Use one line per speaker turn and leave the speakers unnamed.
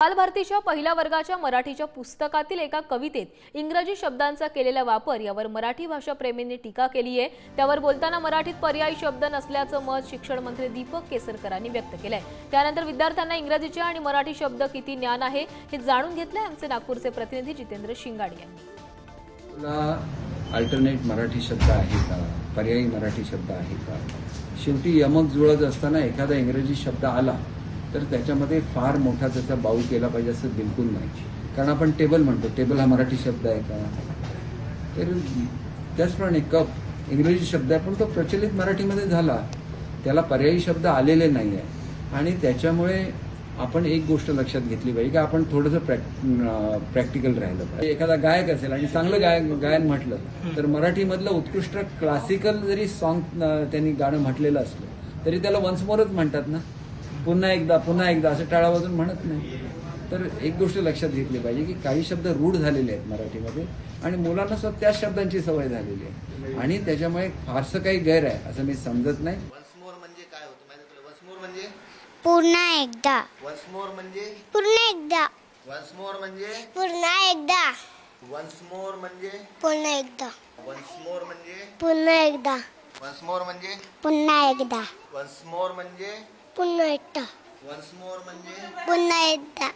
बालभारतीच्या पहिल्या वर्गाच्या मराठीच्या पुस्तकातील एका कवितेत इंग्रजी शब्दांचा केलेला वापर यावर मराठी भाषा प्रेमींनी टीका केली आहे। त्यावर बोलताना मराठीत पर्यायी शब्द नसल्याचं मत शिक्षण मंत्री दीपक केसरकरांनी व्यक्त केलंय। त्यानंतर विद्यार्थ्यांना इंग्रजीचे आणि मराठी शब्द किती ज्ञान आहे हे जाणून घेतले आमचे नागपूरचे प्रतिनिधी जितेंद्र शिंगाडी यांनी।
अल्टरनेट मराठी शब्द आहे का, पर्यायी मराठी शब्द आहे का? शेवटी यमक जुळत असताना एखादा इंग्रजी शब्द आला तर त्याच्यामध्ये फार मोठा त्याचा बाऊ केला पाहिजे असं बिलकुल नाही। कारण आपण टेबल म्हणतो, टेबल हा मराठी शब्द आहे का? तर त्याचप्रमाणे कप इंग्रजी शब्द आहे, पण तो प्रचलित मराठीमध्ये झाला, त्याला पर्यायी शब्द आलेले नाही आहे। आणि त्याच्यामुळे आपण एक गोष्ट लक्षात घेतली पाहिजे की आपण थोडंसं प्रॅक्टिकल राहिलं पाहिजे। एखादा गायक असेल आणि चांगलं गायन म्हटलं तर मराठीमधलं उत्कृष्ट क्लासिकल जरी सॉन्ग त्यांनी गाणं म्हटलेलं असलं तरी त्याला वन्स मोरच म्हणतात ना, पुन्हा एकदा असं टाळा वाजून म्हणत नाही। तर एक गोष्ट लक्षात घेतली पाहिजे की काही शब्द रूढ झालेले आहेत मराठीमध्ये आणि मुलांना सुद्धा त्याच शब्दांची सवय झालेली आहे आणि त्याच्यामुळे फारसं काही गैर आहे असं मी समजत नाही।
वन्स मोर म्हणजे काय होतं माहिती तुला? वन्स मोर म्हणजे
पुन्हा एकदा।
वन्स मोर म्हणजे
पुन्हा एकदा।
वन्स मोर म्हणजे
पुन्हा एकदा।
वन्स मोर म्हणजे
पुन्हा एकदा।
वन्स मोर म्हणजे
पुन्हा एकदा।
वन्स मोर म्हणजे
पुन्हा एकदा।
वन्स मोर म्हणजे
पुन्हा एकदा।
वन्स मोर म्हणजे
पुन्हा एकदा।